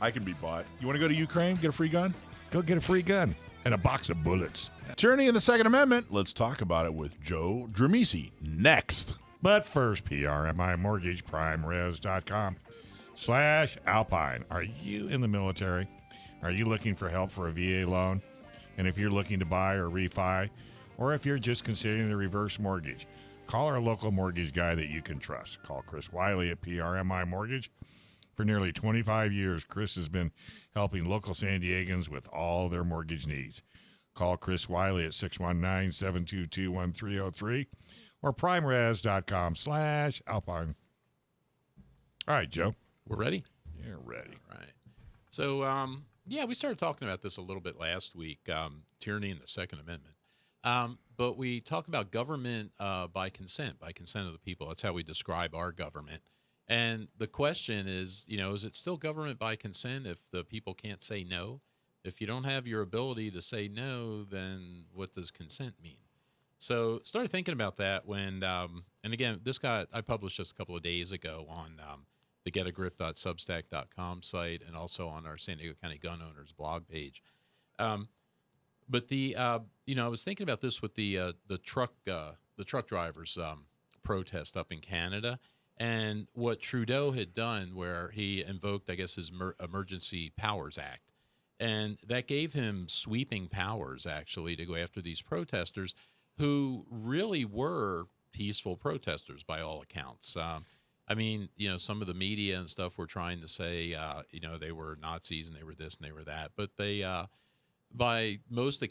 I can be bought. You want to go to Ukraine, get a free gun? Go get a free gun and a box of bullets. Tyranny and the Second Amendment. Let's talk about it with Joe Drammissi next. But first, PRMI Mortgage, PrimeRes.com/Alpine. Are you in the military? Are you looking for help for a VA loan? And if you're looking to buy or refi, or if you're just considering the reverse mortgage, call our local mortgage guy that you can trust. Call Chris Wiley at PRMI Mortgage. For nearly 25 years, Chris has been helping local San Diegans with all their mortgage needs. Call Chris Wiley at 619-722-1303 or primeres.com/Alpine. All right, Joe. We're ready? You're ready. All right. So, we started talking about this a little bit last week, tyranny and the Second Amendment. But we talk about government by consent of the people. That's how we describe our government. And the question is, is it still government by consent if the people can't say no? If you don't have your ability to say no, then what does consent mean? So started thinking about that when, and again, I published this a couple of days ago on the getagrip.substack.com site and also on our San Diego County Gun Owners blog page. But I was thinking about this with the truck drivers protest up in Canada. And what Trudeau had done, where he invoked, I guess, his Emergency Powers Act. And that gave him sweeping powers, actually, to go after these protesters who really were peaceful protesters by all accounts. Some of the media and stuff were trying to say, they were Nazis and they were this and they were that. But they, by most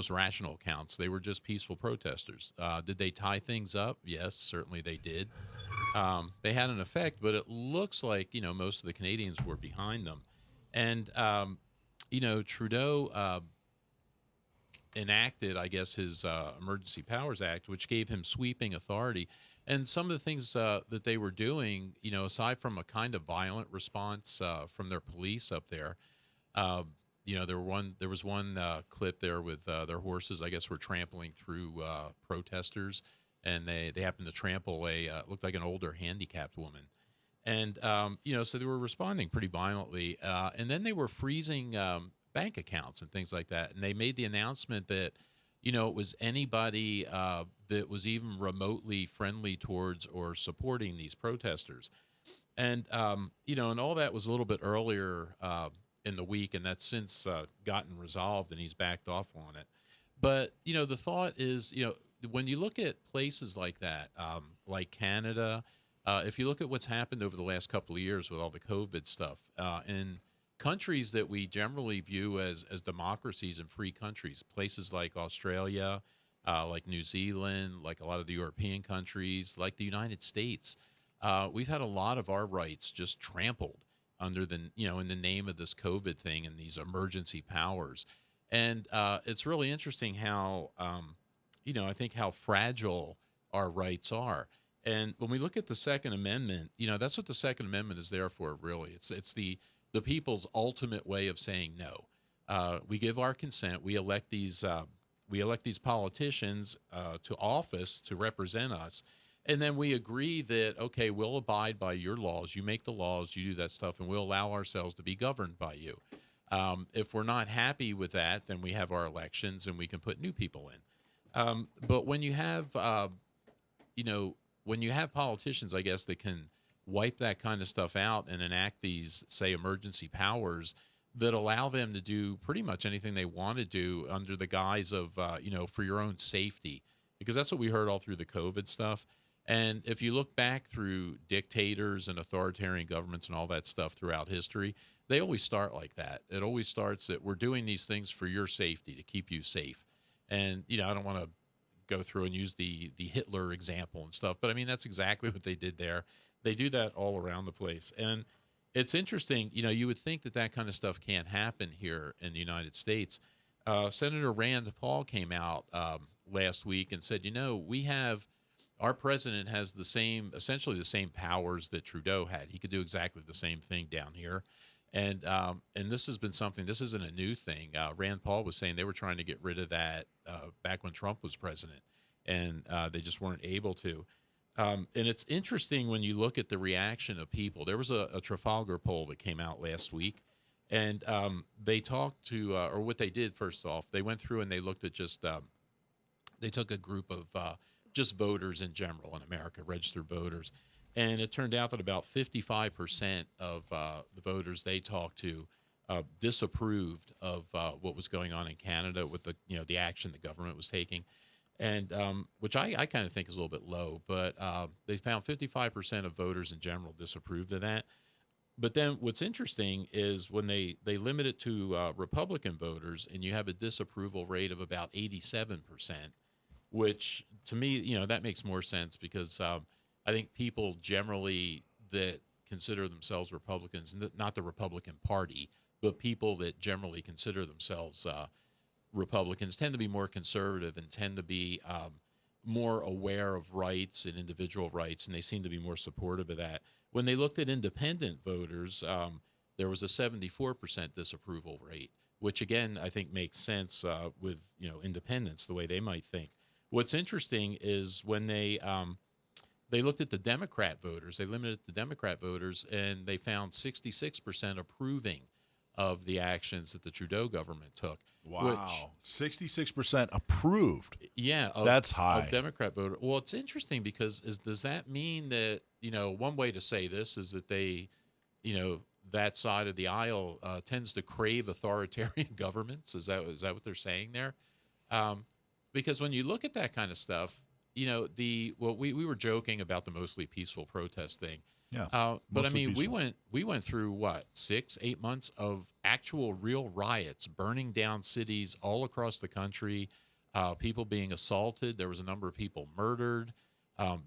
rational accounts, they were just peaceful protesters. Did they tie things up? Yes, certainly they did. They had an effect, but it looks like, most of the Canadians were behind them. And, Trudeau enacted, I guess, his Emergency Powers Act, which gave him sweeping authority. And some of the things that they were doing, aside from a kind of violent response from their police up there, there was one clip there with their horses, I guess, were trampling through protesters. And they happened to trample looked like an older handicapped woman. And, so they were responding pretty violently. And then they were freezing bank accounts and things like that. And they made the announcement that, it was anybody that was even remotely friendly towards or supporting these protesters. And, and all that was a little bit earlier in the week, and that's since gotten resolved, and he's backed off on it. But, the thought is, when you look at places like that, like Canada, if you look at what's happened over the last couple of years with all the COVID stuff, in countries that we generally view as democracies and free countries, places like Australia, like New Zealand, like a lot of the European countries, like the United States, we've had a lot of our rights just trampled under in the name of this COVID thing and these emergency powers. And it's really interesting how, I think how fragile our rights are. And when we look at the Second Amendment, that's what the Second Amendment is there for, really. It's the people's ultimate way of saying no. We give our consent. We elect these politicians to office to represent us. And then we agree that, okay, we'll abide by your laws. You make the laws, you do that stuff, and we'll allow ourselves to be governed by you. If we're not happy with that, then we have our elections and we can put new people in. But when you have, politicians, I guess, that can wipe that kind of stuff out and enact these, say, emergency powers that allow them to do pretty much anything they want to do under the guise of, for your own safety, because that's what we heard all through the COVID stuff. And if you look back through dictators and authoritarian governments and all that stuff throughout history, they always start like that. It always starts that we're doing these things for your safety, to keep you safe. And, I don't want to go through and use the Hitler example and stuff, but I mean, that's exactly what they did there. They do that all around the place. And it's interesting, you would think that kind of stuff can't happen here in the United States. Senator Rand Paul came out last week and said, our president has essentially the same powers that Trudeau had. He could do exactly the same thing down here. And this has been something, this isn't a new thing. Rand Paul was saying they were trying to get rid of that back when Trump was president, and they just weren't able to. And it's interesting when you look at the reaction of people. There was a Trafalgar poll that came out last week, And they talked to, or what they did first off, they went through and they looked at just, they took a group of just voters in general in America, registered voters. And it turned out that about 55% of the voters they talked to disapproved of what was going on in Canada with the action the government was taking. And which I kind of think is a little bit low, but they found 55% of voters in general disapproved of that. But then what's interesting is when they limit it to Republican voters, and you have a disapproval rate of about 87%, which to me, that makes more sense because I think people generally that consider themselves Republicans, not the Republican Party, but people that generally consider themselves Republicans tend to be more conservative and tend to be more aware of rights and individual rights, and they seem to be more supportive of that. When they looked at independent voters, there was a 74% disapproval rate, which again I think makes sense with independents, the way they might think. What's interesting is when they looked at the Democrat voters, they limited the Democrat voters, and they found 66% approving of the actions that the Trudeau government took. Wow, 66% approved. Yeah, that's high. Of Democrat voter. Well, it's interesting because does that mean that one way to say this is that they, that side of the aisle tends to crave authoritarian governments? Is that what they're saying there? Because when you look at that kind of stuff, we were joking about the mostly peaceful protest thing. Yeah. But I mean, peaceful. we went through what, 6-8 months of actual real riots, burning down cities all across the country, people being assaulted. There was a number of people murdered,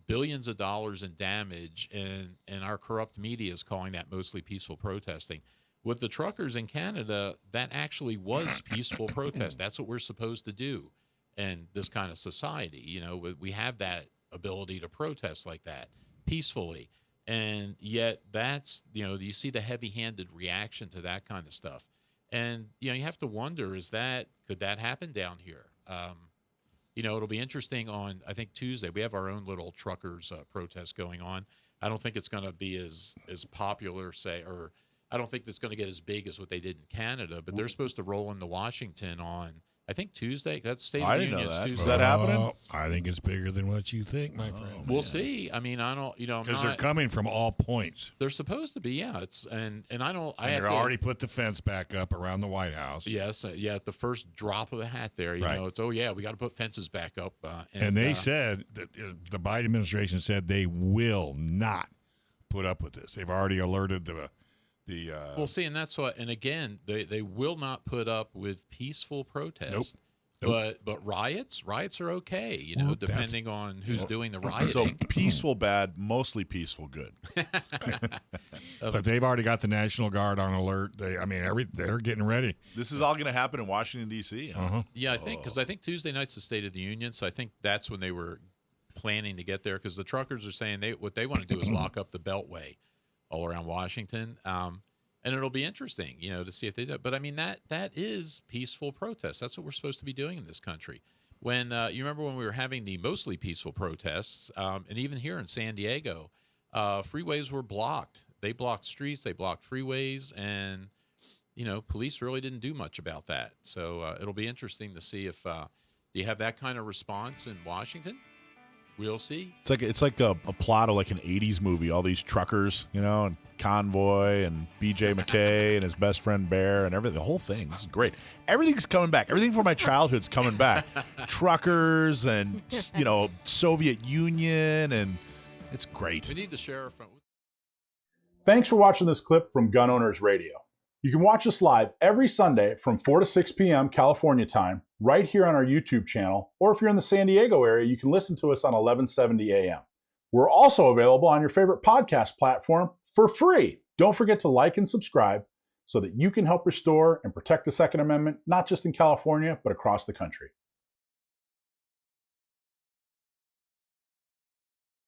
billions of dollars in damage, and our corrupt media is calling that mostly peaceful protesting. With the truckers in Canada, that actually was peaceful protest. That's what we're supposed to do in this kind of society. We have that ability to protest like that peacefully. And yet that's, you see the heavy-handed reaction to that kind of stuff. And, you have to wonder, could that happen down here? It'll be interesting on, I think, Tuesday. We have our own little truckers protest going on. I don't think it's going to be as popular, or I don't think it's going to get as big as what they did in Canada, but they're supposed to roll into Washington on, I think, Tuesday. That's State of the Union. I didn't know that. Tuesday. Is that happening? I think it's bigger than what you think, my friend. We'll see. I mean, I don't, because they're coming from all points. They're supposed to be, yeah. It's and I don't. And they're already put the fence back up around the White House. Yes, yeah. At the first drop of the hat, there, you know, it's we got to put fences back up. And they said that the Biden administration said they will not put up with this. They've already alerted the. Well, see, and that's what. And again, they will not put up with peaceful protests. Nope. But riots are okay, depending on who's doing the rioting. So peaceful bad, mostly peaceful good. But they've already got the National Guard on alert. They're getting ready. This is all going to happen in Washington, D.C.? Huh? Yeah, I think because I think Tuesday night's the State of the Union, so I think that's when they were planning to get there, because the truckers are saying what they want to do is lock up the Beltway all around Washington. And it'll be interesting, to see if they do. But I mean, that is peaceful protest. That's what we're supposed to be doing in this country. When you remember when we were having the mostly peaceful protests, and even here in San Diego, freeways were blocked. They blocked streets, they blocked freeways, and police really didn't do much about that. So it'll be interesting to see if do you have that kind of response in Washington? We'll see. It's like a plot of like an 80s movie. All these truckers, and Convoy and BJ McKay and his best friend Bear and everything. The whole thing. This is great. Everything's coming back. Everything from my childhood's coming back. Truckers and Soviet Union, and it's great. We need the sheriff. Thanks for watching this clip from Gun Owners Radio. You can watch us live every Sunday from 4 to 6 p.m. California time, right here on our YouTube channel, or if you're in the San Diego area, you can listen to us on 1170 a.m. We're also available on your favorite podcast platform for free. Don't forget to like and subscribe so that you can help restore and protect the Second Amendment, not just in California, but across the country.